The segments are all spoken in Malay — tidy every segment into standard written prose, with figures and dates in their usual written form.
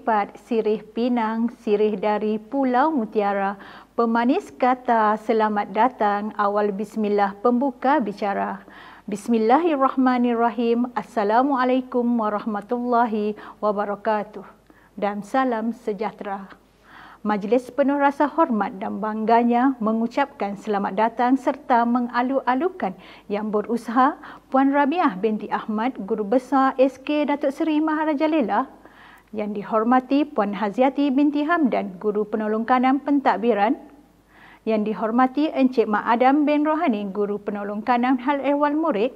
lipat, sirih pinang, sirih dari Pulau Mutiara. Pemanis kata selamat datang, awal bismillah pembuka bicara. Bismillahirrahmanirrahim. Assalamualaikum warahmatullahi wabarakatuh. Dan salam sejahtera. Majlis penuh rasa hormat dan bangganya mengucapkan selamat datang serta mengalu-alukan Yang Berusaha Puan Rabiah binti Ahmad, Guru Besar SK Datuk Seri Maharaja Lela. Yang dihormati Puan Haziati binti Hamdan, Guru Penolong Kanan Pentadbiran. Yang dihormati Encik Mak Adam bin Rohani, Guru Penolong Kanan Hal Ehwal Murid.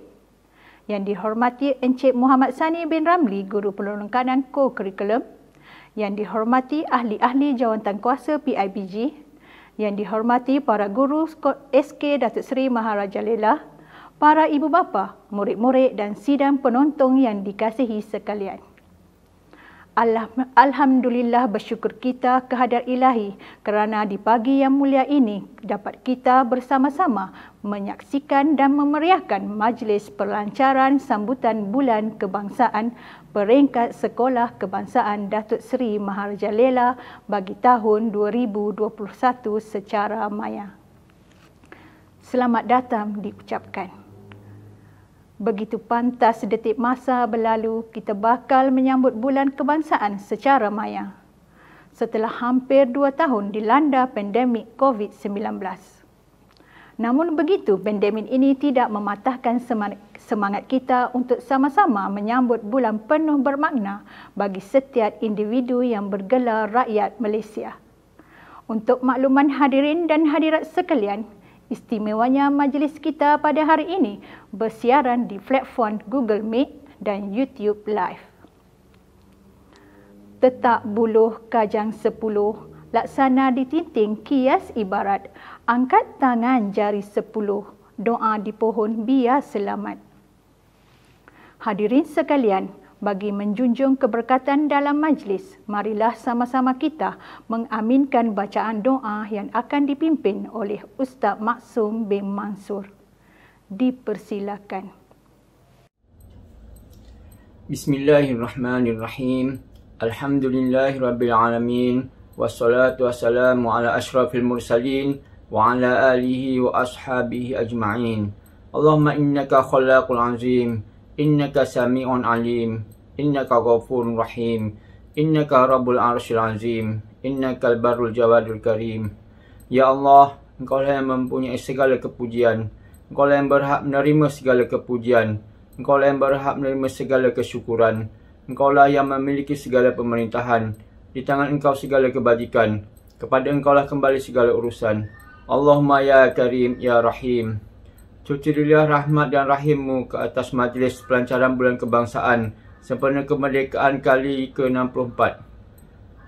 Yang dihormati Encik Muhammad Sani bin Ramli, Guru Penolong Kanan Co-Curriculum. Yang dihormati ahli-ahli jawatankuasa PIBG, yang dihormati para guru SK Datuk Seri Maharaja Lela, para ibu bapa, murid-murid dan sidang penonton yang dikasihi sekalian. Alhamdulillah, bersyukur kita kehadrat Ilahi kerana di pagi yang mulia ini dapat kita bersama-sama menyaksikan dan memeriahkan majlis pelancaran sambutan Bulan Kebangsaan peringkat Sekolah Kebangsaan Datuk Seri Maharaja Lela bagi tahun 2021 secara maya. Selamat datang diucapkan. Begitu pantas detik masa berlalu, kita bakal menyambut Bulan Kebangsaan secara maya. Setelah hampir 2 tahun dilanda pandemik COVID-19. Namun begitu, pandemik ini tidak mematahkan semangat kita untuk sama-sama menyambut bulan penuh bermakna bagi setiap individu yang bergelar rakyat Malaysia. Untuk makluman hadirin dan hadirat sekalian, istimewanya majlis kita pada hari ini bersiaran di platform Google Meet dan YouTube Live. Tetak buluh kajang 10, laksana ditinting kias ibarat, angkat tangan jari 10, doa di pohon biar selamat. Hadirin sekalian, bagi menjunjung keberkatan dalam majlis, marilah sama-sama kita mengaminkan bacaan doa yang akan dipimpin oleh Ustaz Maksum bin Mansur. Dipersilakan. Bismillahirrahmanirrahim. Alhamdulillahirrabbilalamin. Wassalatu wassalamu ala ashrafil mursalin wa ala alihi wa ashabihi ajma'in. Allahumma innaka khalaqul azim. Innaka sami'un alim. Innaka ghafurur rahim. Innaka rabbul arsyil azim. Innaka al-barrul jawadul karim. Ya Allah, Engkau lah yang mempunyai segala kepujian. Engkau lah yang berhak menerima segala kepujian. Engkau lah yang berhak menerima segala kesyukuran. Engkau lah yang memiliki segala pemerintahan. Di tangan Engkau segala kebajikan. Kepada Engkau lah kembali segala urusan. Allahumma ya Karim ya Rahim. Cucurilah rahmat dan rahim-Mu ke atas majlis pelancaran Bulan Kebangsaan sempena kemerdekaan kali ke-64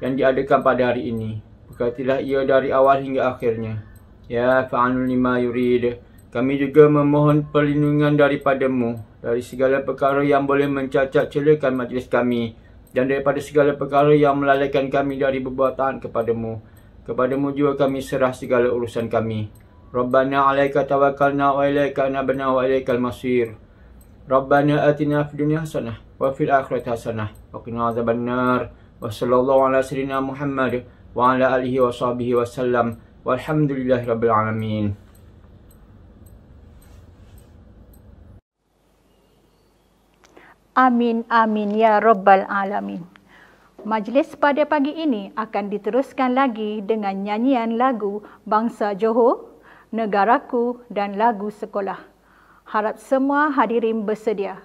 yang diadakan pada hari ini. Berkatilah ia dari awal hingga akhirnya. Ya fa'alul lima yurid. Kami juga memohon perlindungan daripada-Mu dari segala perkara yang boleh mencacat celakan majlis kami dan daripada segala perkara yang melalaikan kami dari berbuat taat kepada-Mu. Kepada-Mu juga kami serah segala urusan kami. Rabbana alaika tawakkalna wa ilaika anabna wa ilaikal masir. Rabbana atina fid dunya hasanah wa fil akhirati hasanah wa qina adzabannar. Wa sallallahu ala sayyidina Muhammad wa ala alihi wa sahbihi wa sallam. Walhamdulillahirabbil alamin. Amin amin ya rabbal alamin. Majlis pada pagi ini akan diteruskan lagi dengan nyanyian lagu Bangsa Johor, Negaraku dan lagu sekolah. Harap semua hadirin bersedia.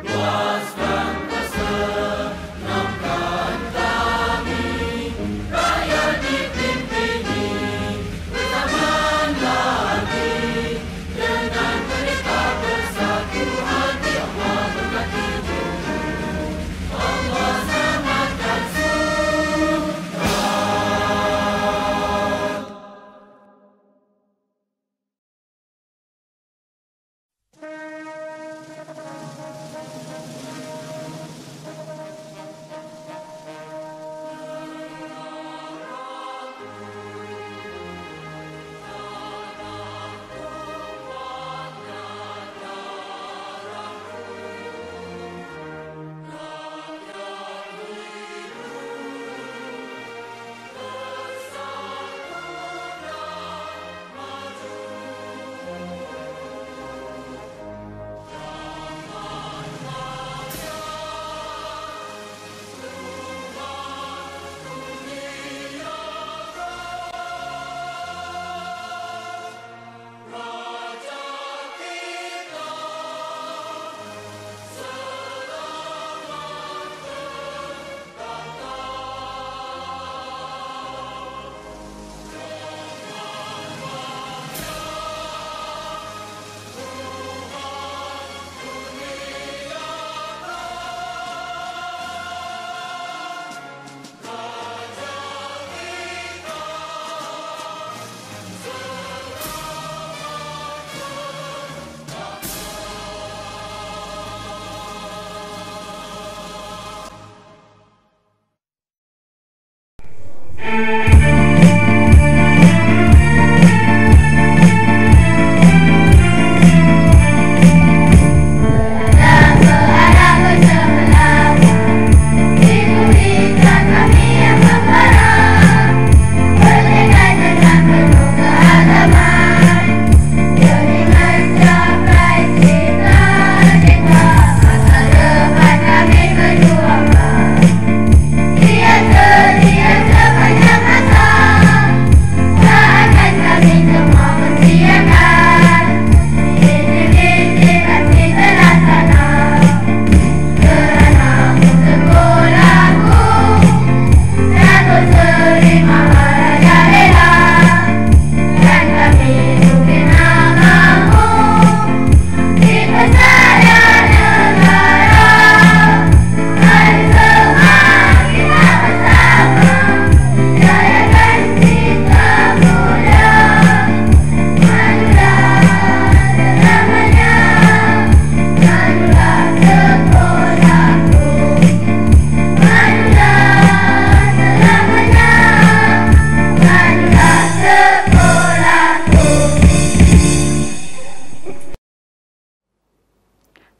Luaskan kuasa,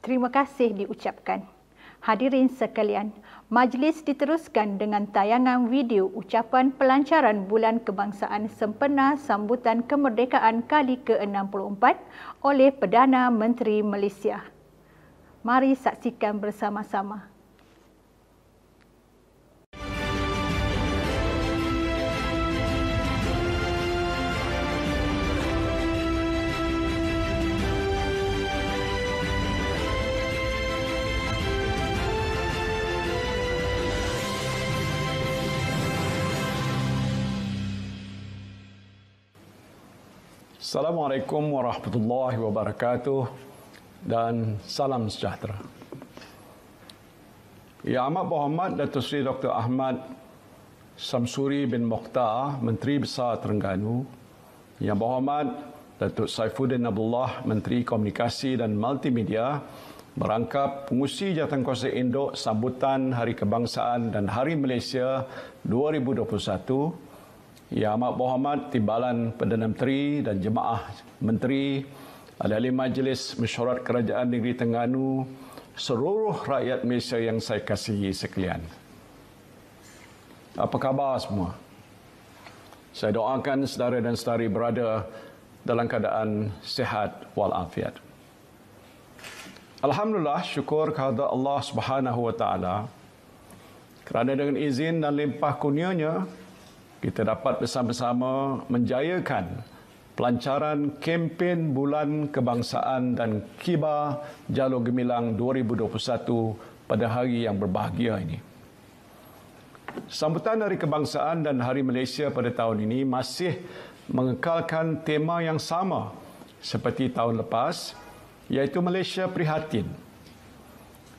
Terima kasih diucapkan. Hadirin sekalian, majlis diteruskan dengan tayangan video ucapan pelancaran Bulan Kebangsaan sempena sambutan kemerdekaan kali ke-64 oleh Perdana Menteri Malaysia. Mari saksikan bersama-sama. Assalamualaikum warahmatullahi wabarakatuh dan salam sejahtera. Yang Amat Berhormat Datuk Seri Dr. Ahmad Samsuri bin Mokhtar, Menteri Besar Terengganu, Yang Berhormat Datuk Saifuddin Abdullah, Menteri Komunikasi dan Multimedia, merangkap pengusi Jawatankuasa Induk sambutan Hari Kebangsaan dan Hari Malaysia 2021, Yang Amat Berhormat Timbalan Perdana Menteri dan Jemaah Menteri, Ahli Majlis Mesyuarat Kerajaan Negeri Terengganu, seluruh rakyat Malaysia yang saya kasihi sekalian. Apa khabar semua? Saya doakan saudara dan saudari berada dalam keadaan sihat walafiat. Alhamdulillah, syukur kehadrat Allah Subhanahu wa taala kerana dengan izin dan limpah kurnia-Nya kita dapat bersama-sama menjayakan pelancaran kempen Bulan Kebangsaan dan Kibar Jalur Gemilang 2021 pada hari yang berbahagia ini. Sambutan Hari Kebangsaan dan Hari Malaysia pada tahun ini masih mengekalkan tema yang sama seperti tahun lepas, iaitu Malaysia Prihatin.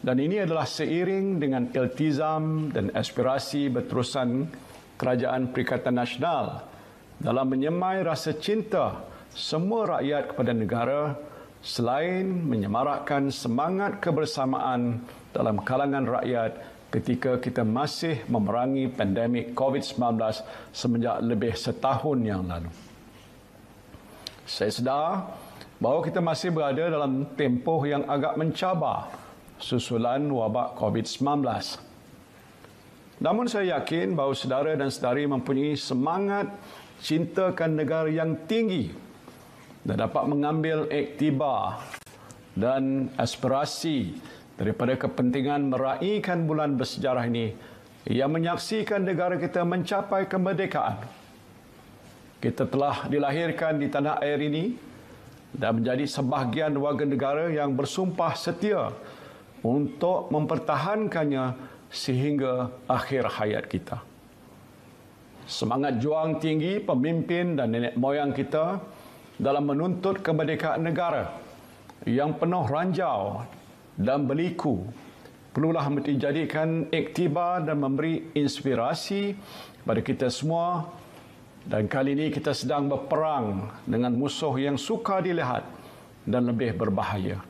Dan ini adalah seiring dengan iltizam dan aspirasi berterusan Kerajaan Perikatan Nasional dalam menyemai rasa cinta semua rakyat kepada negara selain menyemarakkan semangat kebersamaan dalam kalangan rakyat ketika kita masih memerangi pandemik COVID-19 semenjak lebih setahun yang lalu. Saya sedar bahawa kita masih berada dalam tempoh yang agak mencabar susulan wabak COVID-19. Namun saya yakin bahawa saudara dan saudari mempunyai semangat cintakan negara yang tinggi dan dapat mengambil iktibar dan aspirasi daripada kepentingan meraihkan bulan bersejarah ini yang menyaksikan negara kita mencapai kemerdekaan. Kita telah dilahirkan di tanah air ini dan menjadi sebahagian warga negara yang bersumpah setia untuk mempertahankannya sehingga akhir hayat kita. Semangat juang tinggi pemimpin dan nenek moyang kita dalam menuntut kemerdekaan negara yang penuh ranjau dan berliku perlulah dijadikan iktibar dan memberi inspirasi kepada kita semua. Dan kali ini kita sedang berperang dengan musuh yang sukar dilihat dan lebih berbahaya.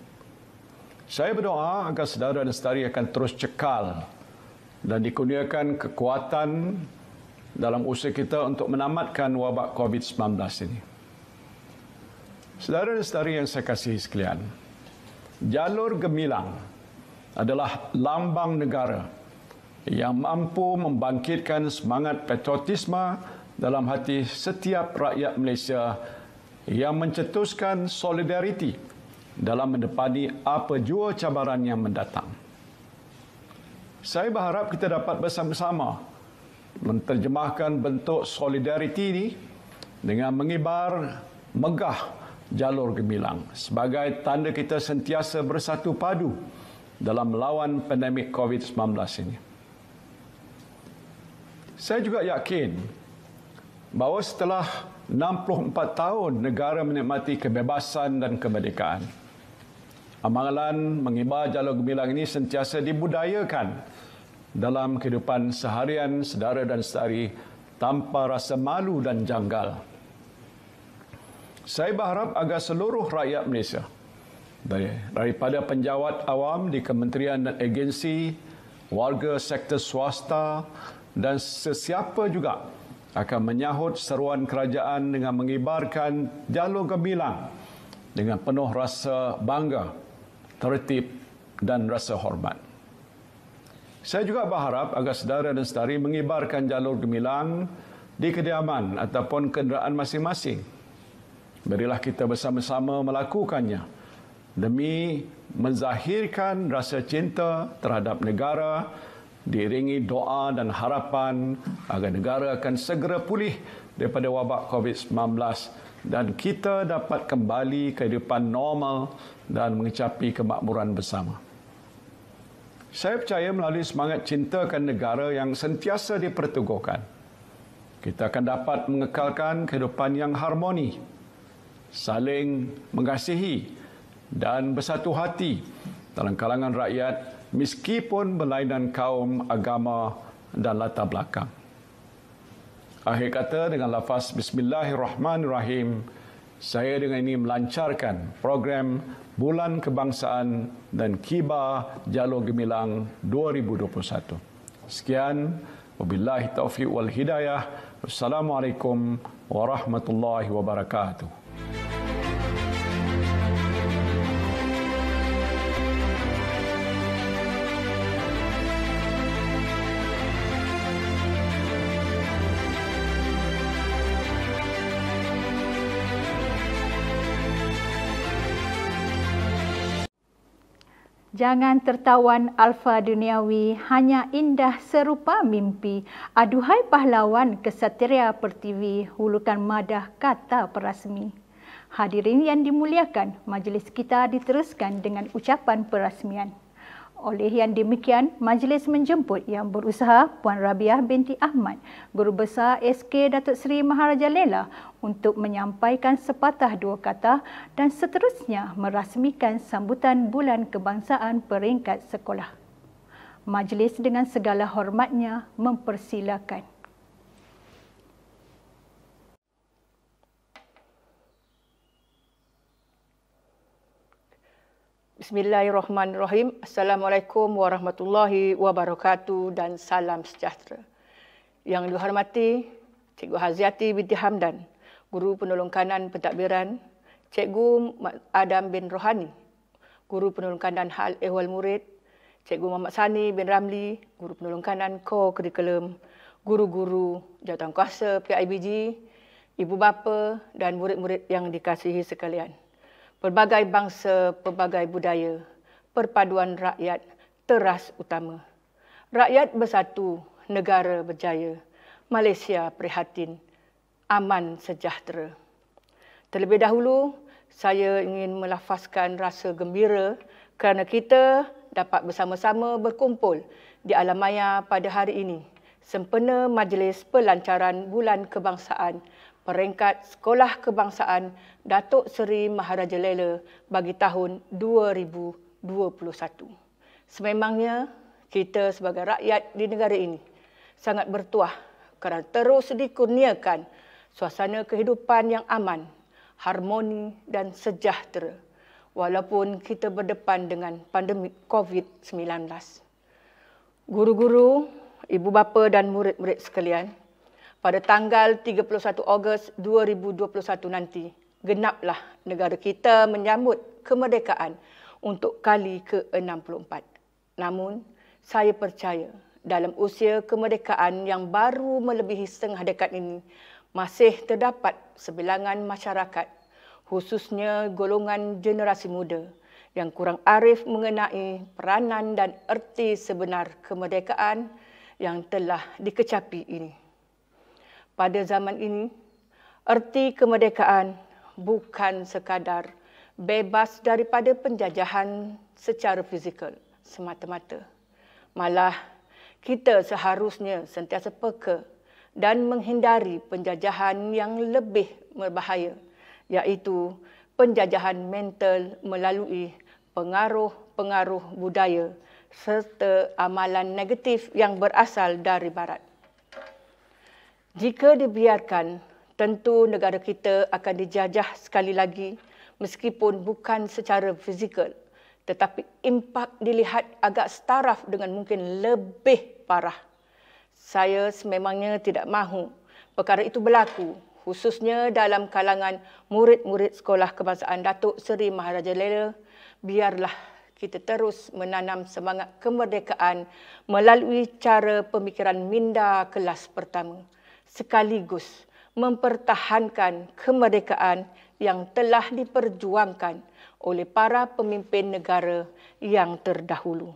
Saya berdoa agar saudara dan saudari akan terus cekal dan dikurniakan kekuatan dalam usaha kita untuk menamatkan wabak COVID-19 ini. Saudara dan saudari yang saya kasihi sekalian, jalur gemilang adalah lambang negara yang mampu membangkitkan semangat patriotisme dalam hati setiap rakyat Malaysia yang mencetuskan solidariti dalam mendepani apa jua cabaran yang mendatang. Saya berharap kita dapat bersama-sama menterjemahkan bentuk solidariti ini dengan mengibar megah jalur gemilang sebagai tanda kita sentiasa bersatu padu dalam melawan pandemik COVID-19 ini. Saya juga yakin bahawa setelah 64 tahun negara menikmati kebebasan dan kemerdekaan, amalan mengibar jalur gemilang ini sentiasa dibudayakan dalam kehidupan seharian saudara dan saudari tanpa rasa malu dan janggal. Saya berharap agar seluruh rakyat Malaysia, daripada penjawat awam di kementerian dan agensi, warga sektor swasta dan sesiapa juga akan menyahut seruan kerajaan dengan mengibarkan jalur gemilang dengan penuh rasa bangga, tertib dan rasa hormat. Saya juga berharap agar saudara dan saudari mengibarkan jalur gemilang di kediaman ataupun kenderaan masing-masing. Berilah kita bersama-sama melakukannya demi menzahirkan rasa cinta terhadap negara, diiringi doa dan harapan agar negara akan segera pulih daripada wabak COVID-19 dan kita dapat kembali ke kehidupan normal dan mencapai kemakmuran bersama. Saya percaya melalui semangat cintakan negara yang sentiasa diperteguhkan, kita akan dapat mengekalkan kehidupan yang harmoni, saling mengasihi dan bersatu hati dalam kalangan rakyat meskipun berlainan kaum, agama dan latar belakang. Akhir kata, dengan lafaz Bismillahirrahmanirrahim, saya dengan ini melancarkan program Bulan Kebangsaan dan Kibar Jalur Gemilang 2021. Sekian, wabillahi taufiq wal hidayah. Wassalamualaikum warahmatullahi wabarakatuh. Jangan tertawan alfa duniawi, hanya indah serupa mimpi. Aduhai pahlawan kesatria pertiwi, hulukan madah kata perasmi. Hadirin yang dimuliakan, majlis kita diteruskan dengan ucapan perasmian. Oleh yang demikian, majlis menjemput Yang Berusaha Puan Rabiah binti Ahmad, Guru Besar SK Datuk Seri Maharaja Lela untuk menyampaikan sepatah dua kata dan seterusnya merasmikan sambutan Bulan Kebangsaan peringkat sekolah. Majlis dengan segala hormatnya mempersilakan. Bismillahirrahmanirrahim. Assalamualaikum warahmatullahi wabarakatuh dan salam sejahtera. Yang dihormati Cikgu Haziati binti Hamdan, Guru Penolong Kanan Pentadbiran, Cikgu Adam bin Rohani, Guru Penolong Kanan Hal Ehwal Murid, Cikgu Muhammad Sani bin Ramli, Guru Penolong Kanan Core Curriculum, guru-guru jawatankuasa PIBG, ibu bapa dan murid-murid yang dikasihi sekalian. Pelbagai bangsa, pelbagai budaya, perpaduan rakyat teras utama. Rakyat bersatu, negara berjaya. Malaysia prihatin, aman sejahtera. Terlebih dahulu, saya ingin melafazkan rasa gembira kerana kita dapat bersama-sama berkumpul di alam maya pada hari ini, sempena majlis pelancaran Bulan Kebangsaan peringkat Sekolah Kebangsaan Datuk Seri Maharaja Lela bagi tahun 2021. Sememangnya, kita sebagai rakyat di negara ini sangat bertuah kerana terus dikurniakan suasana kehidupan yang aman, harmoni dan sejahtera walaupun kita berdepan dengan pandemik COVID-19. Guru-guru, ibu bapa dan murid-murid sekalian, pada tanggal 31 Ogos 2021 nanti, genaplah negara kita menyambut kemerdekaan untuk kali ke-64. Namun, saya percaya dalam usia kemerdekaan yang baru melebihi setengah dekad ini, masih terdapat sebilangan masyarakat, khususnya golongan generasi muda, yang kurang arif mengenai peranan dan erti sebenar kemerdekaan yang telah dikecapi ini. Pada zaman ini, erti kemerdekaan bukan sekadar bebas daripada penjajahan secara fizikal semata-mata. Malah, kita seharusnya sentiasa peka dan menghindari penjajahan yang lebih berbahaya, iaitu penjajahan mental melalui pengaruh-pengaruh budaya serta amalan negatif yang berasal dari Barat. Jika dibiarkan, tentu negara kita akan dijajah sekali lagi meskipun bukan secara fizikal, tetapi impak dilihat agak setaraf dengan mungkin lebih parah. Saya sememangnya tidak mahu perkara itu berlaku, khususnya dalam kalangan murid-murid Sekolah Kebangsaan Datuk Seri Maharaja Lela. Biarlah kita terus menanam semangat kemerdekaan melalui cara pemikiran minda kelas pertama, sekaligus mempertahankan kemerdekaan yang telah diperjuangkan oleh para pemimpin negara yang terdahulu.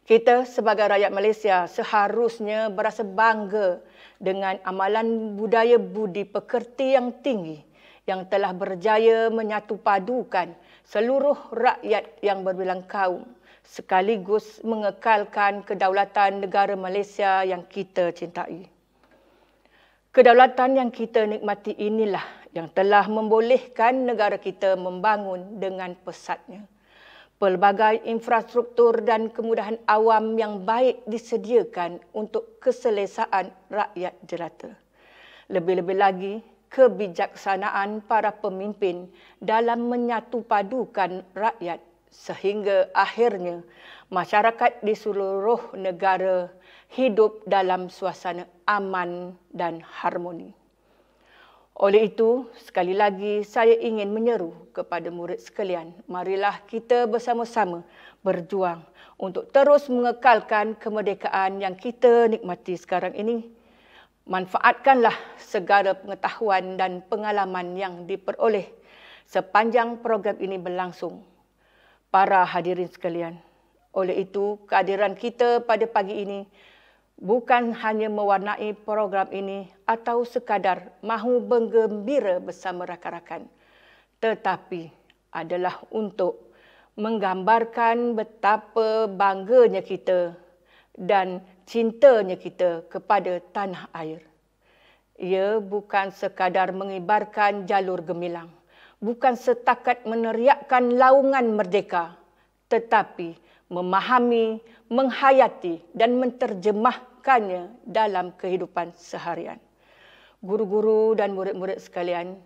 Kita sebagai rakyat Malaysia seharusnya berasa bangga dengan amalan budaya budi pekerti yang tinggi yang telah berjaya menyatu padukan seluruh rakyat yang berbilang kaum, sekaligus mengekalkan kedaulatan negara Malaysia yang kita cintai. Kedaulatan yang kita nikmati inilah yang telah membolehkan negara kita membangun dengan pesatnya. Pelbagai infrastruktur dan kemudahan awam yang baik disediakan untuk keselesaan rakyat jelata. Lebih-lebih lagi, kebijaksanaan para pemimpin dalam menyatu padukan rakyat sehingga akhirnya masyarakat di seluruh negara hidup dalam suasana aman dan harmoni. Oleh itu, sekali lagi saya ingin menyeru kepada murid sekalian, marilah kita bersama-sama berjuang untuk terus mengekalkan kemerdekaan yang kita nikmati sekarang ini. Manfaatkanlah segala pengetahuan dan pengalaman yang diperoleh sepanjang program ini berlangsung. Para hadirin sekalian, oleh itu kehadiran kita pada pagi ini bukan hanya mewarnai program ini atau sekadar mahu bergembira bersama rakan-rakan, tetapi adalah untuk menggambarkan betapa bangganya kita dan cintanya kita kepada tanah air. Ia bukan sekadar mengibarkan jalur gemilang, bukan setakat meneriakkan laungan merdeka, tetapi memahami, menghayati dan menterjemahkannya dalam kehidupan seharian. Guru-guru dan murid-murid sekalian,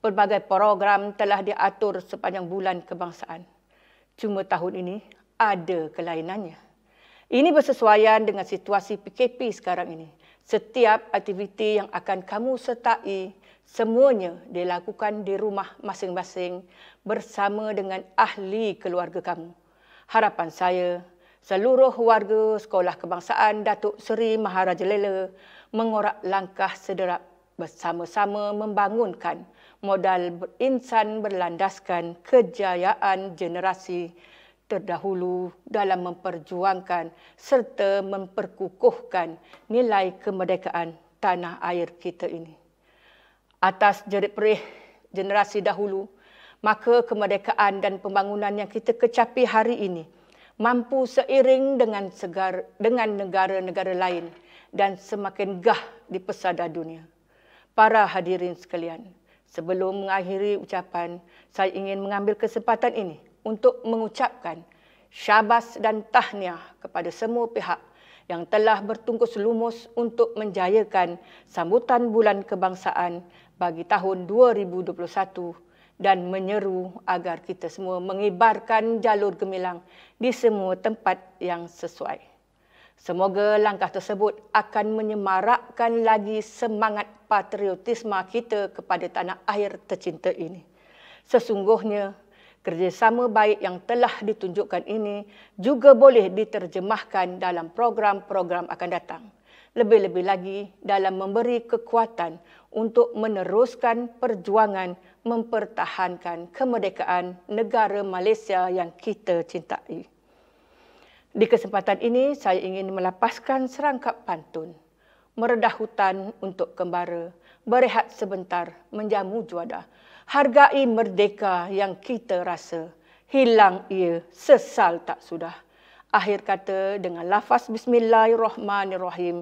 pelbagai program telah diatur sepanjang bulan kebangsaan. Cuma tahun ini ada kelainannya. Ini bersesuaian dengan situasi PKP sekarang ini. Setiap aktiviti yang akan kamu sertai, semuanya dilakukan di rumah masing-masing bersama dengan ahli keluarga kamu. Harapan saya, seluruh warga Sekolah Kebangsaan Datuk Seri Maharaja Lela mengorak langkah sederap bersama-sama membangunkan modal berinsan berlandaskan kejayaan generasi terdahulu dalam memperjuangkan serta memperkukuhkan nilai kemerdekaan tanah air kita ini. Atas jerit perih generasi dahulu, maka kemerdekaan dan pembangunan yang kita kecapi hari ini mampu seiring dengan negara-negara lain dan semakin gah di pesada dunia. Para hadirin sekalian, sebelum mengakhiri ucapan, saya ingin mengambil kesempatan ini untuk mengucapkan syabas dan tahniah kepada semua pihak yang telah bertungkus lumus untuk menjayakan sambutan Bulan Kebangsaan bagi tahun 2021 dan menyeru agar kita semua mengibarkan jalur gemilang di semua tempat yang sesuai. Semoga langkah tersebut akan menyemarakkan lagi semangat patriotisme kita kepada tanah air tercinta ini. Sesungguhnya, kerjasama baik yang telah ditunjukkan ini juga boleh diterjemahkan dalam program-program akan datang. Lebih-lebih lagi dalam memberi kekuatan untuk meneruskan perjuangan mempertahankan kemerdekaan negara Malaysia yang kita cintai. Di kesempatan ini, saya ingin melapaskan serangkap pantun. Meredah hutan untuk kembara, berehat sebentar, menjamu juada. Hargai merdeka yang kita rasa, hilang ia, sesal tak sudah. Akhir kata dengan lafaz Bismillahirrahmanirrahim.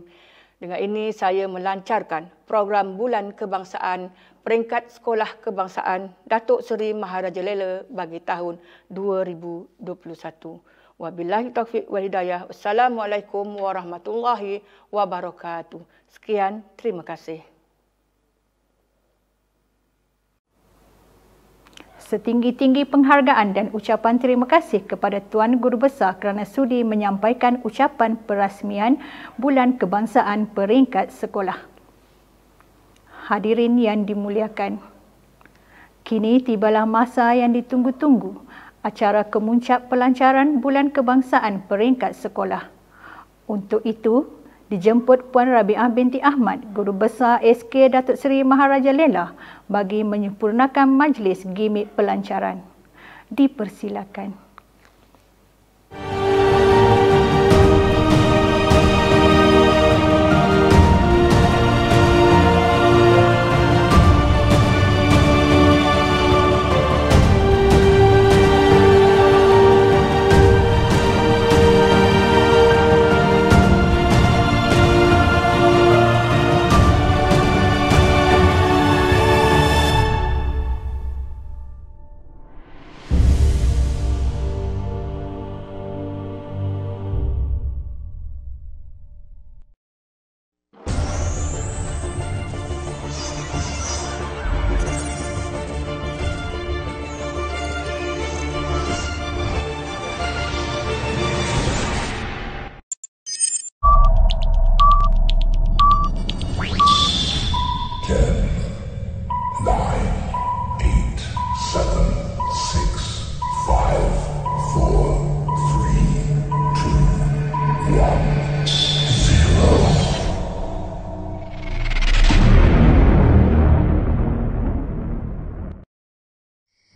Dengan ini saya melancarkan program Bulan Kebangsaan peringkat Sekolah Kebangsaan Datuk Seri Maharaja Lela bagi tahun 2021. Wabillahi taufiq wal hidayah. Wassalamualaikum warahmatullahi wabarakatuh. Sekian, terima kasih. Setinggi-tinggi penghargaan dan ucapan terima kasih kepada Tuan Guru Besar kerana sudi menyampaikan ucapan perasmian Bulan Kebangsaan peringkat sekolah. Hadirin yang dimuliakan, kini tibalah masa yang ditunggu-tunggu, acara kemuncak pelancaran Bulan Kebangsaan peringkat sekolah. Untuk itu, dijemput Puan Rabi'ah binti Ahmad, Guru Besar SK Datuk Seri Maharaja Lela bagi menyempurnakan majlis gimik pelancaran. Dipersilakan.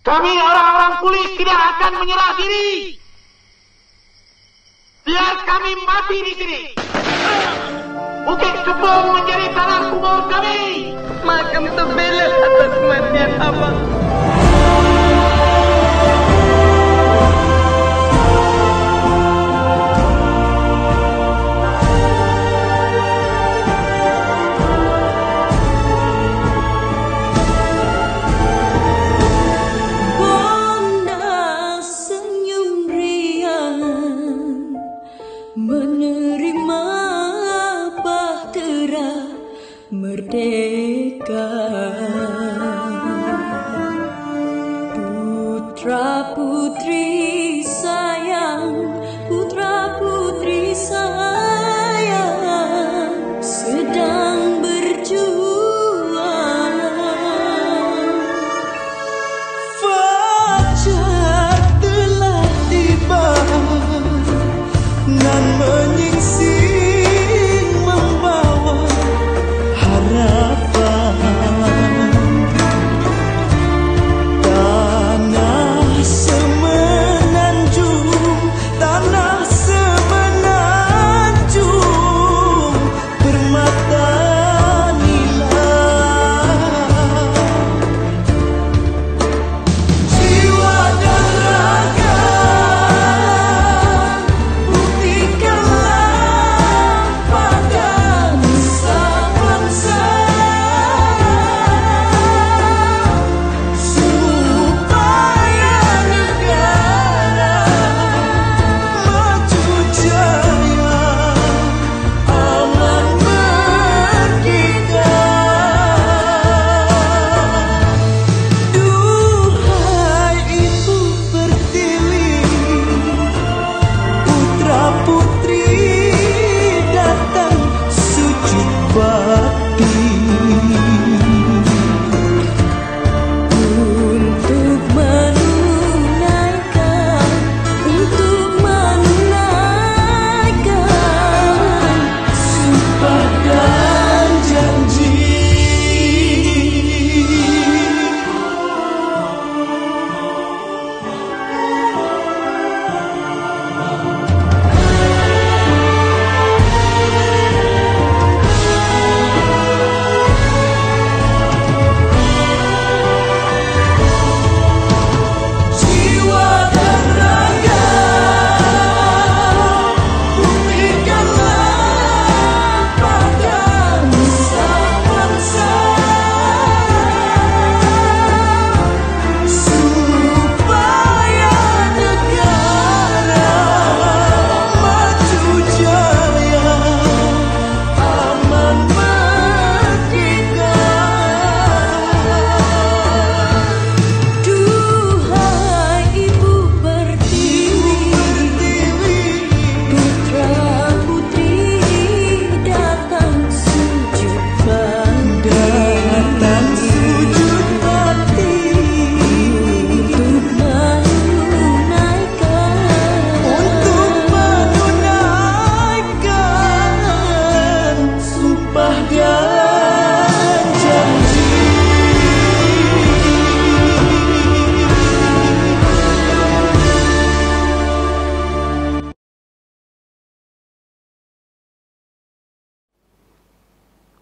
Kami orang-orang polis tidak akan menyerah diri. Biar kami mati di sini. Bukit Kepung menjadi tanah kubur kami. Makam terbela atas kematian abang. Merdeka.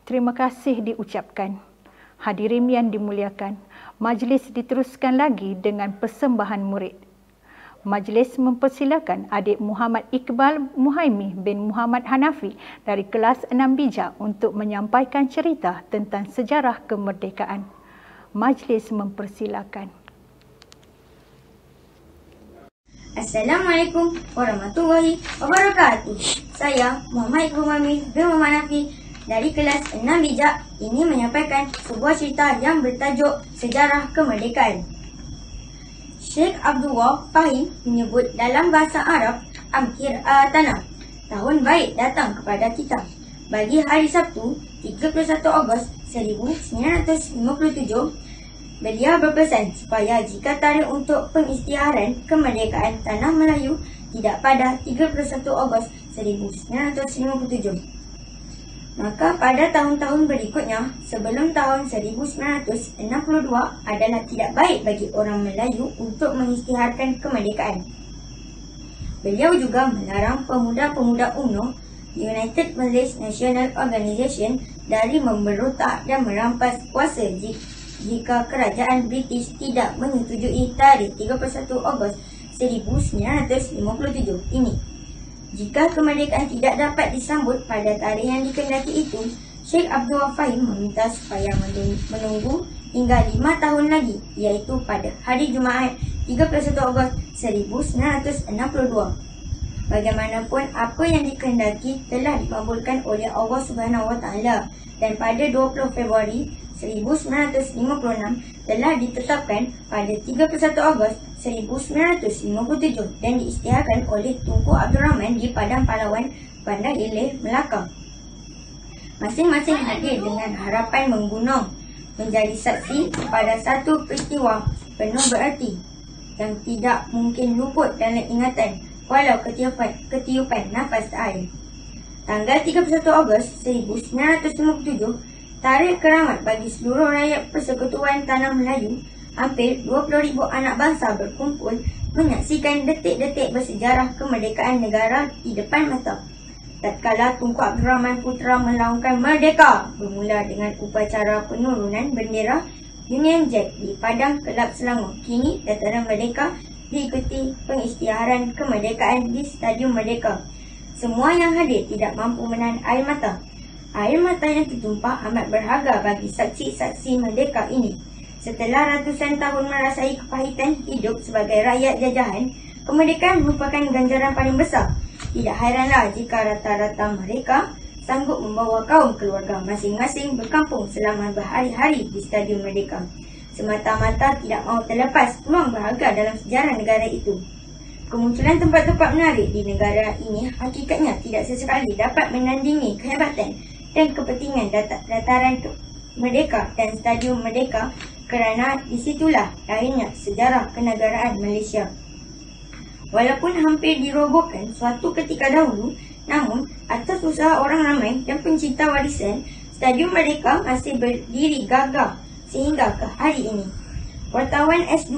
Terima kasih diucapkan. Hadirin yang dimuliakan, majlis diteruskan lagi dengan persembahan murid. Majlis mempersilakan adik Muhammad Iqbal Muhaimi bin Muhammad Hanafi dari kelas 6 Bijak untuk menyampaikan cerita tentang sejarah kemerdekaan. Majlis mempersilakan. Assalamualaikum warahmatullahi wabarakatuh. Saya Muhammad Iqbal Muhaimi bin Muhammad Hanafi dari kelas 6 Bijak ini menyampaikan sebuah cerita yang bertajuk Sejarah Kemerdekaan. Sheikh Abdullah Fahim menyebut dalam bahasa Arab Amkir Tanah, tahun baik datang kepada kita. Bagi hari Sabtu, 31 Ogos 1957, beliau berpesan supaya jika tarikh untuk pengisytiharan kemerdekaan Tanah Melayu tidak pada 31 Ogos 1957. Maka pada tahun-tahun berikutnya, sebelum tahun 1962 adalah tidak baik bagi orang Melayu untuk mengisytiharkan kemerdekaan. Beliau juga melarang pemuda-pemuda UMNO, United Malays National Organisation, dari memberontak dan merampas kuasa jika kerajaan British tidak menyetujui tarikh 31 Ogos 1957 ini. Jika kemerdekaan tidak dapat disambut pada tarikh yang dikehendaki itu, Sheikh Abdullah Fahim meminta supaya menunggu hingga 5 tahun lagi, iaitu pada hari Jumaat 31 Ogos 1962. Bagaimanapun, apa yang dikehendaki telah dikabulkan oleh Allah Subhanahu Wa Taala, dan pada 20 Februari 1956 telah ditetapkan pada 31 Ogos 1957 dan diisytiharkan oleh Tunku Abdul Rahman di Padang Pahlawan, Bandar Ilir, Melaka. Masing-masing hadir dengan harapan menggunung menjadi saksi pada satu peristiwa penuh berarti yang tidak mungkin luput dalam ingatan walau ketiupan nafas air. Tanggal 31 Ogos 1957, tarikh keramat bagi seluruh rakyat Persekutuan Tanah Melayu. Hampir 20,000 anak bangsa berkumpul menyaksikan detik-detik bersejarah kemerdekaan negara di depan mata. Tatkala Tunku Abdul Rahman Putra melaungkan merdeka, bermula dengan upacara penurunan bendera Union Jack di Padang Kelab Selangor. Kini dataran merdeka diikuti pengisytiharan kemerdekaan di Stadium Merdeka. Semua yang hadir tidak mampu menahan air mata. Air mata yang tertumpah amat berharga bagi saksi-saksi merdeka ini. Setelah ratusan tahun merasai kepahitan hidup sebagai rakyat jajahan, kemerdekaan merupakan ganjaran paling besar. Tidak hairanlah jika rata-rata mereka sanggup membawa kaum keluarga masing-masing berkampung selama berhari-hari di Stadium Merdeka. Semata-mata tidak mahu terlepas peluang berharga dalam sejarah negara itu. Kemunculan tempat-tempat menarik di negara ini hakikatnya tidak sesekali dapat menandingi kehebatan dan kepentingan dataran Merdeka dan Stadium Merdeka, kerana disitulah lahirnya sejarah kenegaraan Malaysia. Walaupun hampir dirobohkan suatu ketika dahulu, namun atas usaha orang ramai dan pencinta warisan, Stadium Merdeka masih berdiri gagah sehingga ke hari ini. Wartawan S2,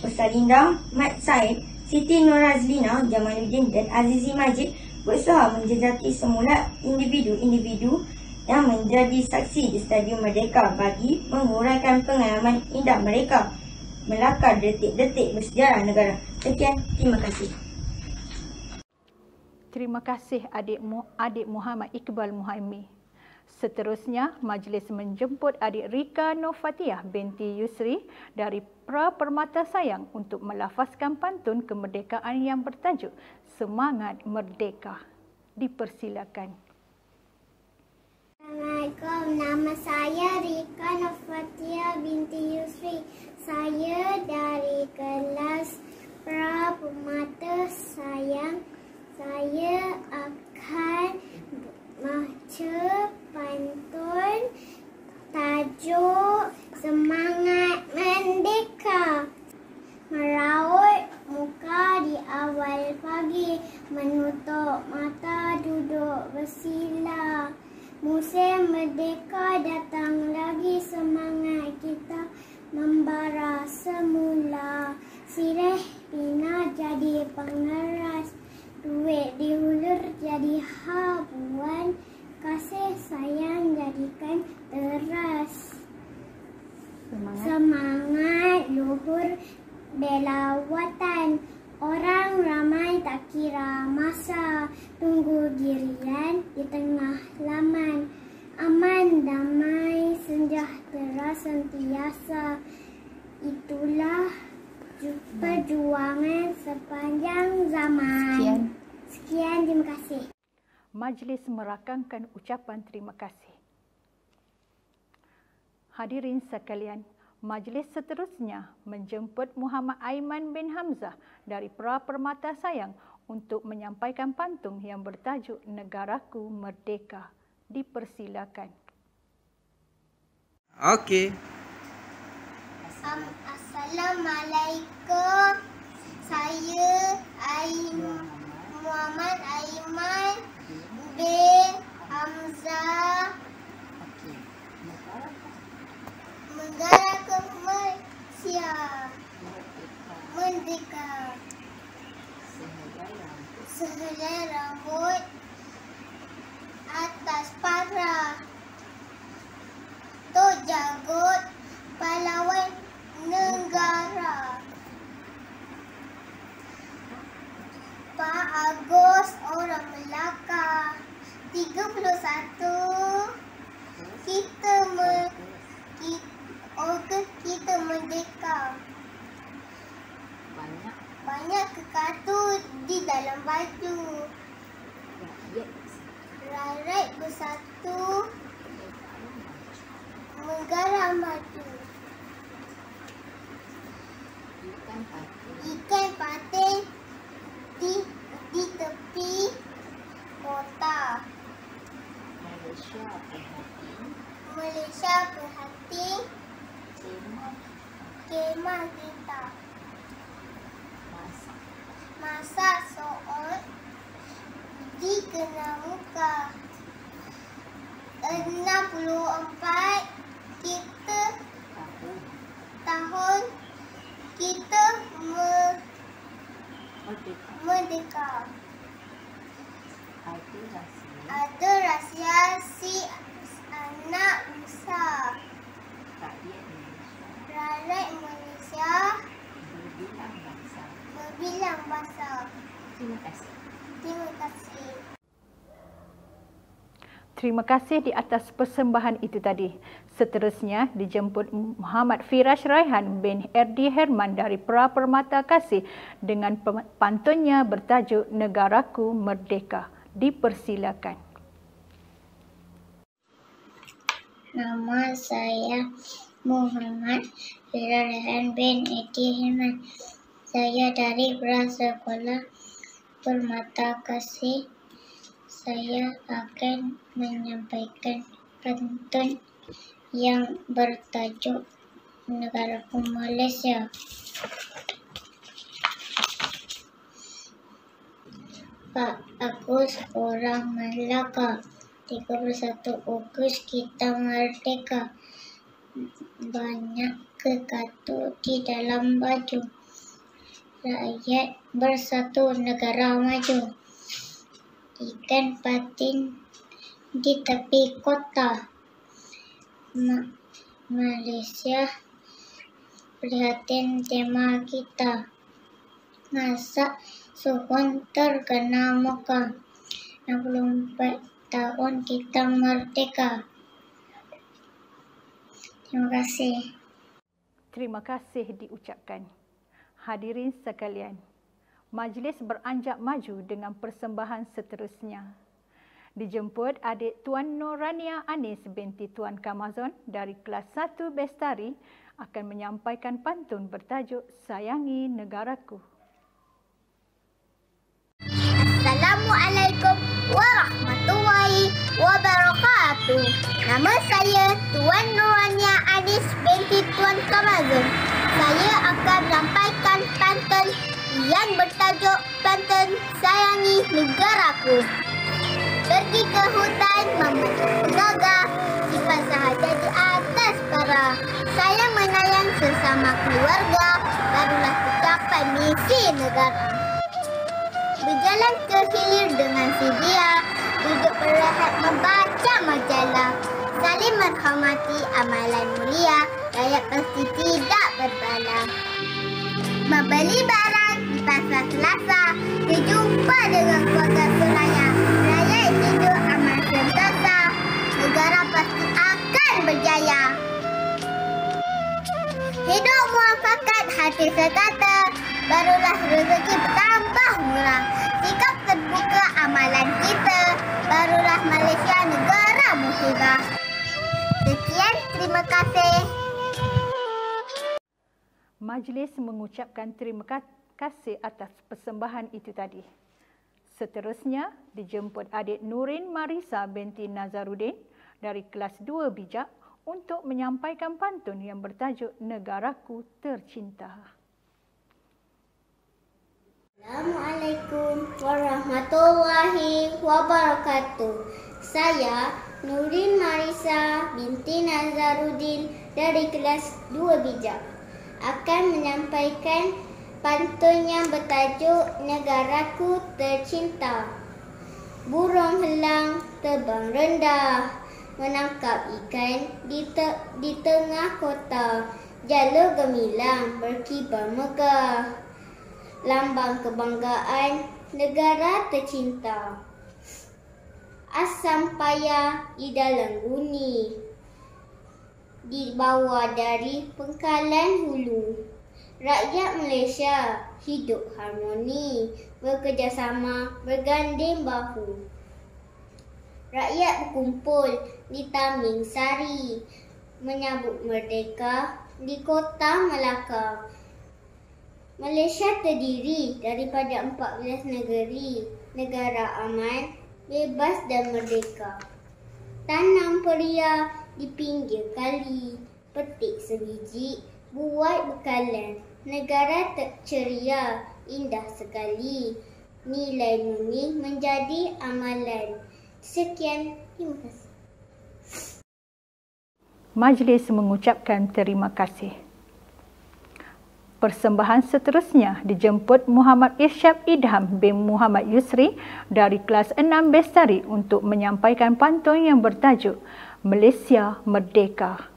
Ustazinda Mat Said, Siti Norazlina Jamaluddin dan Azizi Majid berusaha menjejaki semula individu-individu yang menjadi saksi di Stadium Merdeka bagi menguraikan pengalaman indah mereka melakar detik-detik bersejarah negara. Sekian, terima kasih. Terima kasih adik Muhammad Iqbal Muhaimi. Seterusnya, majlis menjemput adik Rika Nofatiah binti Yusri dari Pra Permata Sayang untuk melafazkan pantun kemerdekaan yang bertajuk Semangat Merdeka. Dipersilakan. Assalamualaikum, nama saya Rika Nofatiah binti Yusri. Saya dari kelas Pra Permata Sayang. Saya akan baca pantun tajuk Semangat Merdeka. Meraut muka di awal pagi, menutup mata duduk bersila. Musim merdeka datang lagi, semangat kita membara semula. Sirih bina jadi pengeras, duit dihulur jadi habuan. Kasih sayang jadikan bela watan. Orang ramai tak kira masa, tunggu giliran di tengah laman. Aman, damai, sejahtera sentiasa. Itulah perjuangan sepanjang zaman. Sekian, terima kasih. Majlis merakamkan ucapan terima kasih. Hadirin sekalian, majlis seterusnya menjemput Muhammad Aiman bin Hamzah dari Pra Permata Sayang untuk menyampaikan pantun yang bertajuk Negaraku Merdeka. Dipersilakan. Okey. Assalamualaikum. Saya Muhammad Aiman bin Hamzah. Negaraku Malaysia merdeka. Sehelai rambut atas para Tok Jagut pahlawan negara. Pak Agus orang Melaka 31 kita merdeka. Banyak kekatu di dalam baju. Rakyat bersatu, negara maju. Ikan patin di tepi kota. Malaysia berhati, kemah kita. Masak soal dikena muka. 64 kita tahun kita merdeka. Ada rahsia si anak besar. Rakyat Malaysia berbilang bahasa. Terima kasih. Terima kasih di atas persembahan itu tadi. Seterusnya dijemput Muhammad Firash Raihan bin Erdi Herman dari Pra Permata Kasih dengan pantunnya bertajuk Negaraku Merdeka. Dipersilakan. Nama saya Muhammad Firash Raihan bin Erdi Herman. Saya dari Pra Sekolah Permata Kasih. Saya akan menyampaikan pantun yang bertajuk Negaraku Malaysia. Pak Agus orang Melaka, 31 Ogos kita merdeka. Banyak kekatu di dalam baju. Rakyat bersatu, negara maju. Ikan patin di tepi kota. Malaysia prihatin tema kita. Masa suhun terkena muka. 64 tahun kita merdeka. Terima kasih. Terima kasih diucapkan. Hadirin sekalian, majlis beranjak maju dengan persembahan seterusnya. Dijemput adik Tuan Norania Anis binti Tuan Kamazon dari kelas 1 Bestari akan menyampaikan pantun bertajuk Sayangi Negaraku. Assalamualaikum warahmatullahi wabarakatuh. Nama saya Tuan Norania Anis binti Tuan Kamazon. Saya akan menyampaikan pantun yang bertajuk Pantun Sayangi Negaraku. Pergi ke hutan memetik pegaga, sifat sahaja di atas para. Sayang menayang sesama keluarga, barulah tercapai misi negara. Berjalan ke hilir dengan sedia, duduk berehat membaca majalah. Saling menghormati amalan mulia, rakyat pasti tidak berbala. membeli barang di pasar Selasa. Berjumpa dengan keluarga seraya. Raya itu aman sentosa. Negara pasti akan berjaya. Hidup muafakat hati sekata. Barulah rezeki bertambah murah. Sikap terbuka amalan kita. Barulah Malaysia negara musibah. Sekian, terima kasih. Majlis mengucapkan terima kasih atas persembahan itu tadi. Seterusnya, dijemput adik Nurin Marisa binti Nazarudin dari kelas 2 Bijak untuk menyampaikan pantun yang bertajuk Negaraku Tercinta. Assalamualaikum warahmatullahi wabarakatuh. Saya Nurin Marisa binti Nazarudin dari kelas 2 Bijak akan menyampaikan pantun yang bertajuk Negaraku Tercinta. Burung helang terbang rendah, menangkap ikan di tengah kota. Jalur gemilang berkibar megah, lambang kebanggaan negara tercinta. Asam payah di dalam bumi, dibawa dari pangkalan hulu. Rakyat Malaysia hidup harmoni, bekerjasama berganding bahu. Rakyat berkumpul di Taming Sari, menyambut merdeka di kota Melaka. Malaysia terdiri daripada 14 negeri, negara aman, bebas dan merdeka. Tanam peria di pinggir kali, petik sebiji, buat bekalan. Negara ceria, indah sekali, nilai murni menjadi amalan. Sekian, terima kasih. Majlis mengucapkan terima kasih. Persembahan seterusnya dijemput Muhammad Irsyad Idham bin Muhammad Yusri dari kelas 6 Bestari untuk menyampaikan pantun yang bertajuk Malaysia Merdeka.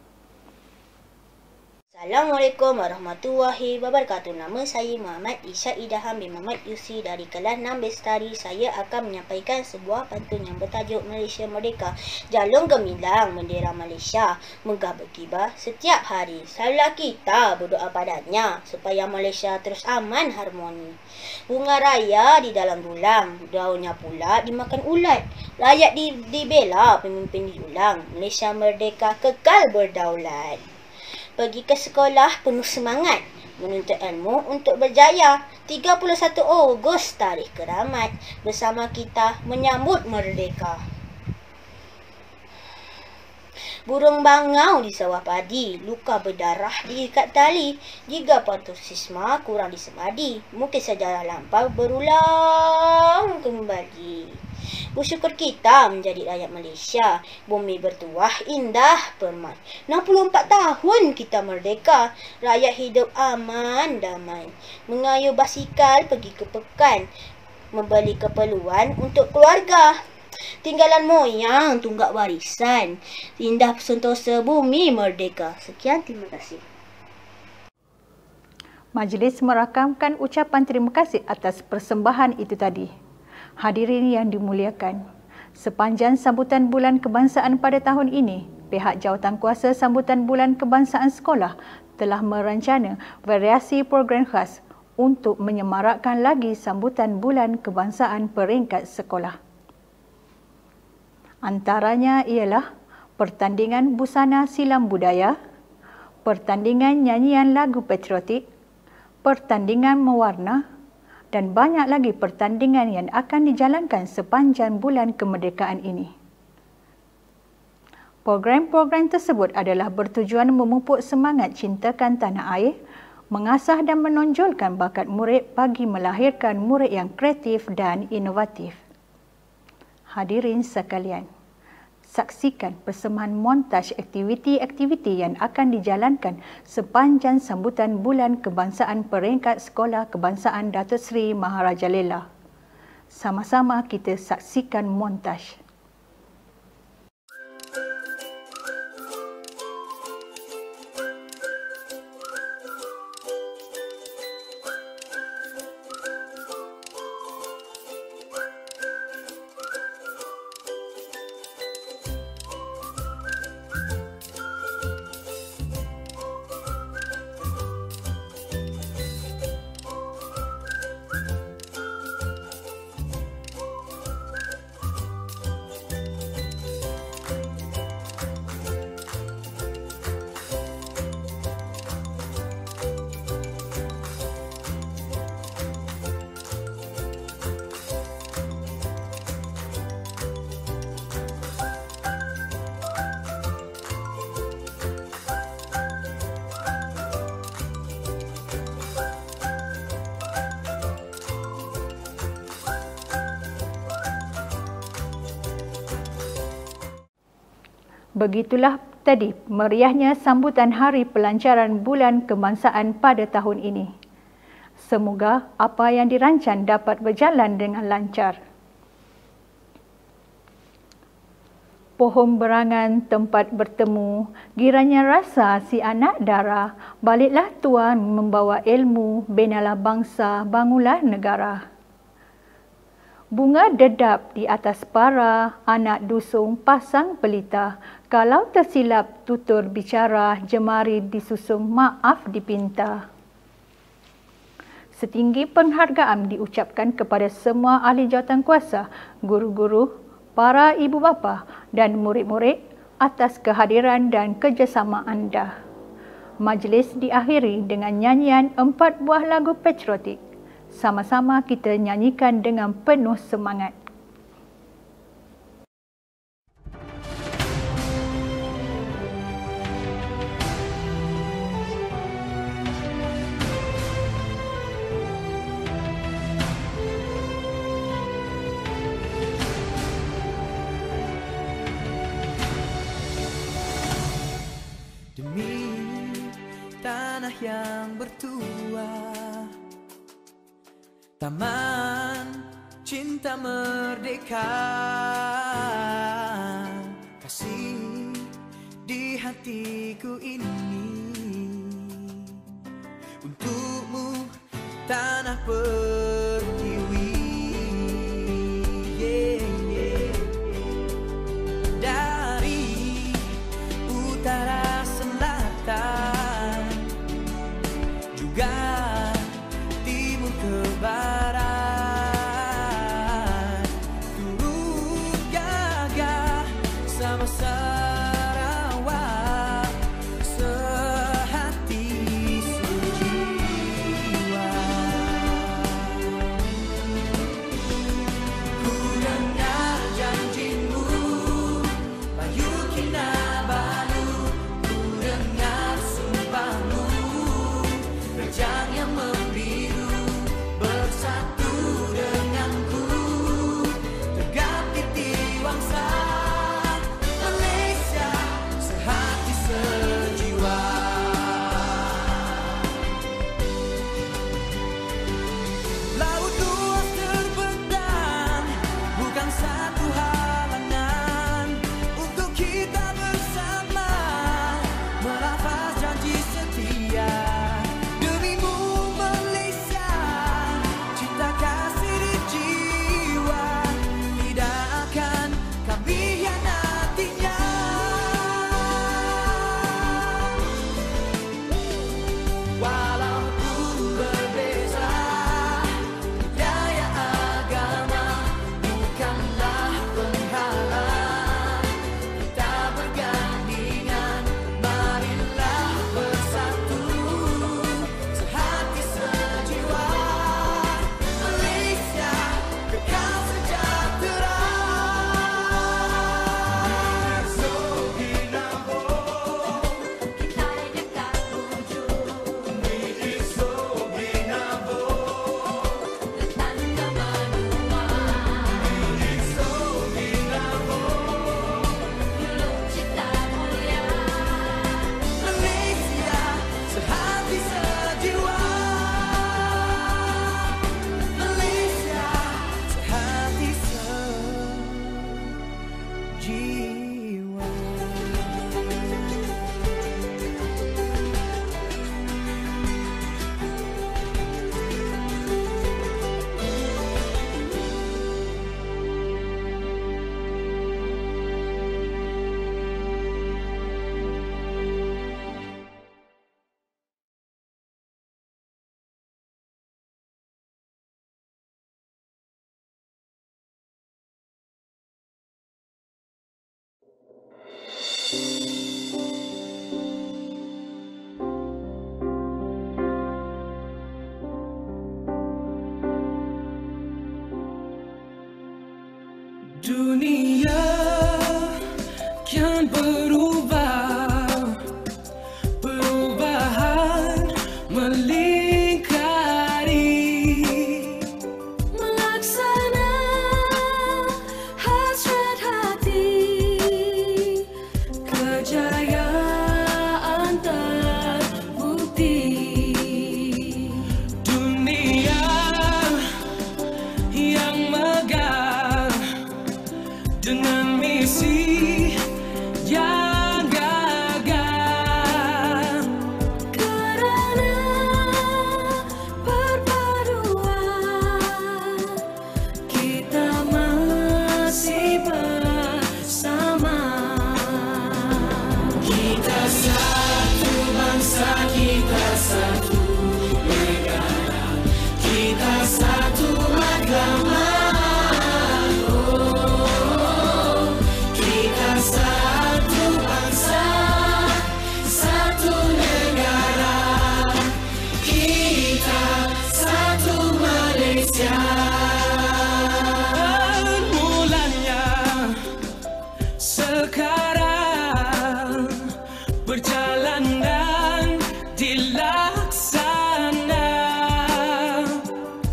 Assalamualaikum warahmatullahi wabarakatuh. Nama saya Muhammad Irsyad Idham bin Muhammad Yusri dari kelas 6 Bestari. Saya akan menyampaikan sebuah pantun yang bertajuk Malaysia Merdeka. Jalung gemilang bendera Malaysia megah berkibar setiap hari. Selalulah kita berdoa padanya supaya Malaysia terus aman harmoni. Bunga raya di dalam dulang, daunnya pula dimakan ulat. Rakyat dibela, pemimpin diulang. Malaysia merdeka kekal berdaulat. Pergi ke sekolah penuh semangat, menuntut ilmu untuk berjaya. 31 Ogos tarikh keramat, bersama kita menyambut merdeka. Burung bangau di sawah padi, luka berdarah diikat tali. Jika patriotisme kurang disemadi, mungkin sejarah lampau berulang kembali. Bersyukur kita menjadi rakyat Malaysia. Bumi bertuah indah permai. 64 tahun kita merdeka. Rakyat hidup aman damai. Mengayuh basikal pergi ke pekan. Membeli keperluan untuk keluarga. Tinggalan moyang tunggak warisan. Indah sentosa bumi merdeka. Sekian, terima kasih. Majlis merakamkan ucapan terima kasih atas persembahan itu tadi. Hadirin yang dimuliakan, sepanjang sambutan Bulan Kebangsaan pada tahun ini, pihak Jawatankuasa Sambutan Bulan Kebangsaan Sekolah telah merancana variasi program khas untuk menyemarakkan lagi sambutan Bulan Kebangsaan peringkat sekolah. Antaranya ialah pertandingan busana silam budaya, pertandingan nyanyian lagu patriotik, pertandingan mewarna, dan banyak lagi pertandingan yang akan dijalankan sepanjang bulan kemerdekaan ini. Program-program tersebut adalah bertujuan memupuk semangat cintakan tanah air, mengasah dan menonjolkan bakat murid bagi melahirkan murid yang kreatif dan inovatif. Hadirin sekalian, saksikan persembahan montaj aktiviti-aktiviti yang akan dijalankan sepanjang sambutan Bulan Kebangsaan peringkat Sekolah Kebangsaan Datuk Seri Maharajalela. Sama-sama kita saksikan montaj. Begitulah tadi meriahnya sambutan Hari Pelancaran Bulan Kebangsaan pada tahun ini. Semoga apa yang dirancang dapat berjalan dengan lancar. Pohon berangan tempat bertemu, giranya rasa si anak dara, baliklah Tuan membawa ilmu, binalah bangsa, bangunlah negara. Bunga dedap di atas para, anak dusung pasang pelita, kalau tersilap tutur bicara, jemari disusung maaf dipinta. Setinggi penghargaan diucapkan kepada semua ahli jawatankuasa, guru-guru, para ibu bapa dan murid-murid atas kehadiran dan kerjasama anda. Majlis diakhiri dengan nyanyian 4 buah lagu patriotik. Sama-sama kita nyanyikan dengan penuh semangat. Demi tanah yang bertua, taman cinta merdeka, kasih di hatiku ini untukmu tanah pertiwi. Dari utara selatan juga timur ke barat, turut gagah sama Sarawak, sehati sejiwa. Ku dengar janjimu, Bayu Kinabalu, ku dengar sumpahmu, rejang yang membiru, bersatu denganku, tegap di Tiwangsa, melintasi sekarang berjalan dan dilaksana.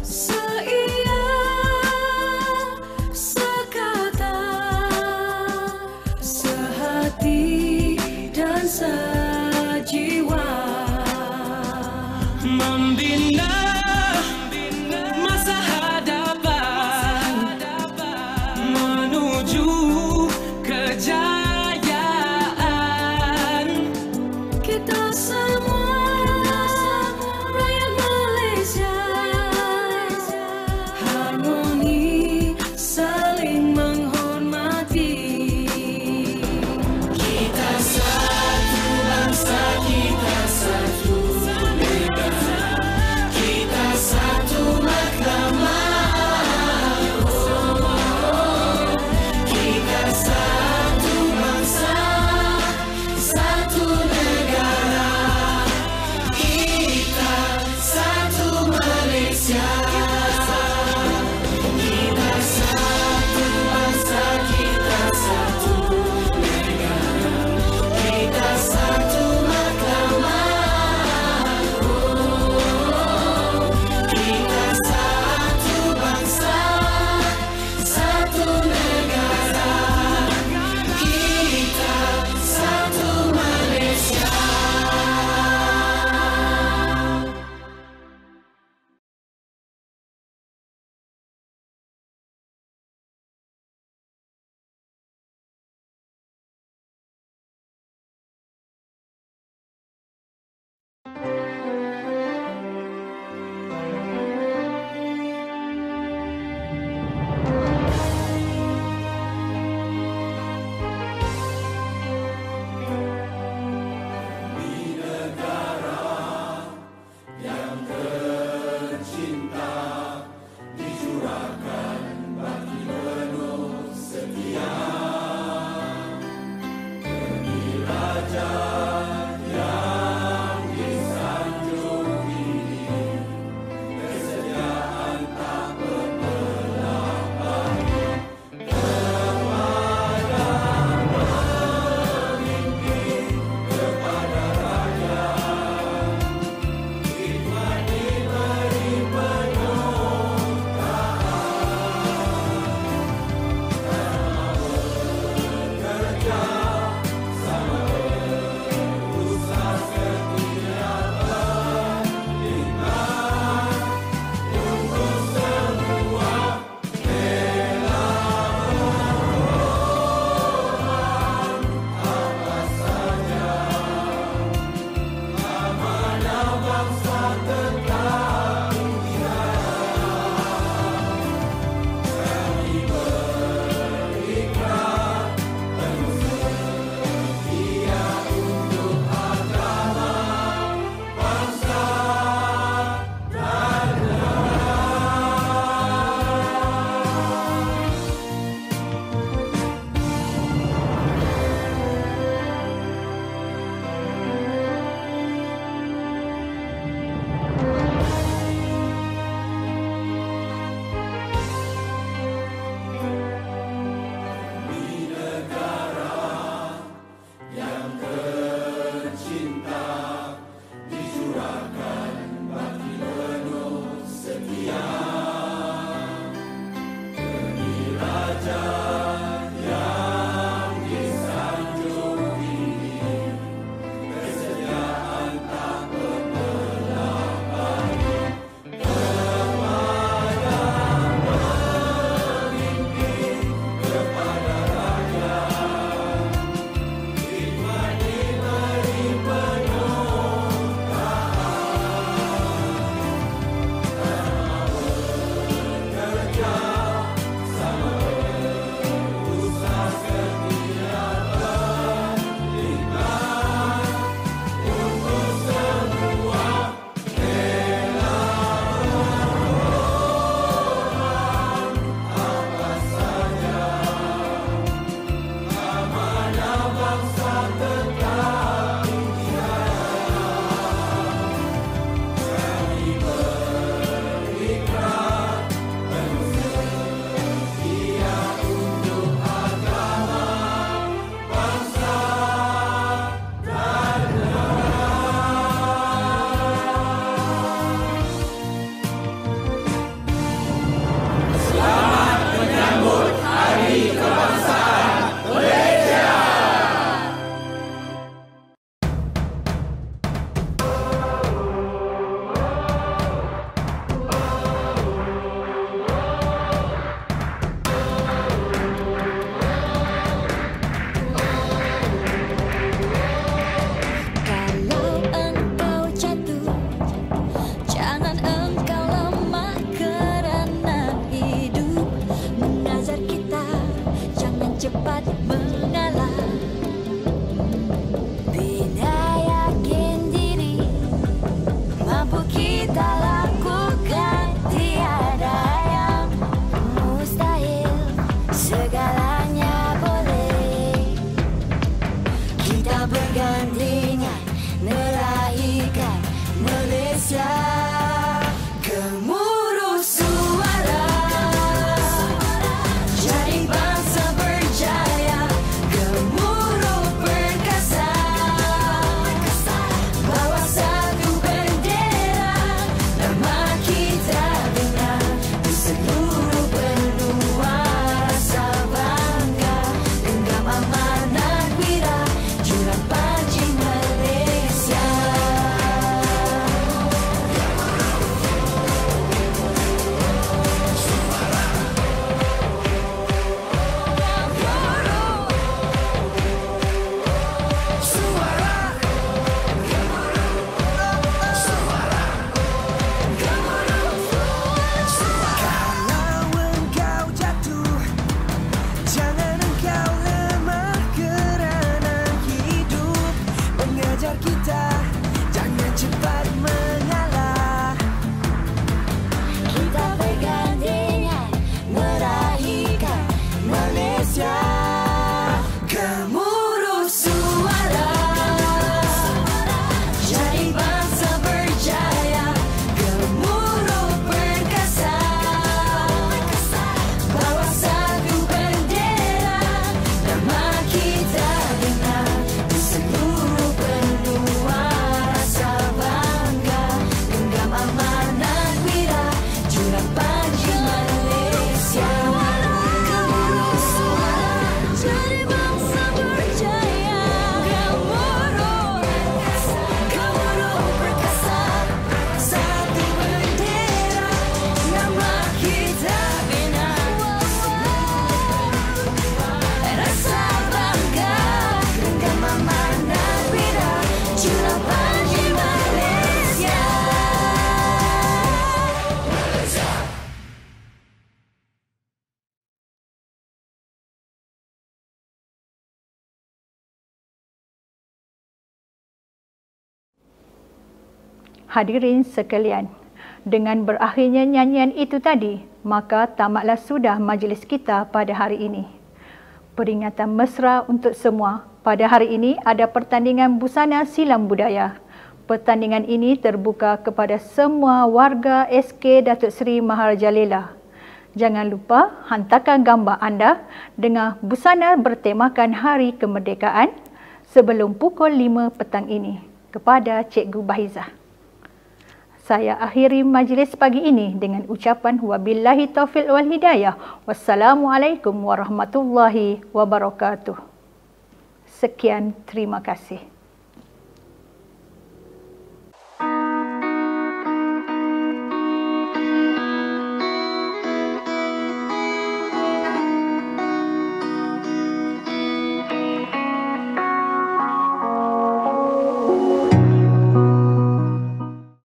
Seia, sekata, sehati dan sejiwa, membina masa hadapan menuju kejayaan. Kita semua rakyat Malaysia, harmoni saling menghormati. Kita satu berpegan dengan meraihkan Malaysia. Gemuruh suara, jadi bangsa berjaya. Gemuruh perkasa, bawa satu bendera. Nama kita bina di seluruh benua. Rasa bangga, genggam amanat wira, jurang pancing Malaysia. Kalau engkau jatuh, jangan engkau lemah kerana hidup mengajar kita jangan cepat mengalah. Kita bergandengan meraihkan Malaysia. Gemuruh suara, jadi bangsa berjaya. Gemuruh perkasa, bawa satu bendera. Nama kita bina di seluruh benua. Rasa bangga, genggam amanat wira, jurang pancing Malaysia. Gemuruh suara, jadi bangsa berjaya. Gemuruh perkasa, satu bendera. Nama kita bina, rasa bangga, genggam amanat wira, jurang pancing Malaysia. Hadirin sekalian, dengan berakhirnya nyanyian itu tadi, maka tamatlah sudah majlis kita pada hari ini. Peringatan mesra untuk semua, pada hari ini ada pertandingan busana silam budaya. Pertandingan ini terbuka kepada semua warga SK Datuk Seri Maharajalela. Jangan lupa hantarkan gambar anda dengan busana bertemakan Hari Kemerdekaan sebelum pukul 5 petang ini kepada Cikgu Bahizah. Saya akhiri majlis pagi ini dengan ucapan wabillahi taufiq wal hidayah. Wassalamualaikum warahmatullahi wabarakatuh. Sekian, terima kasih.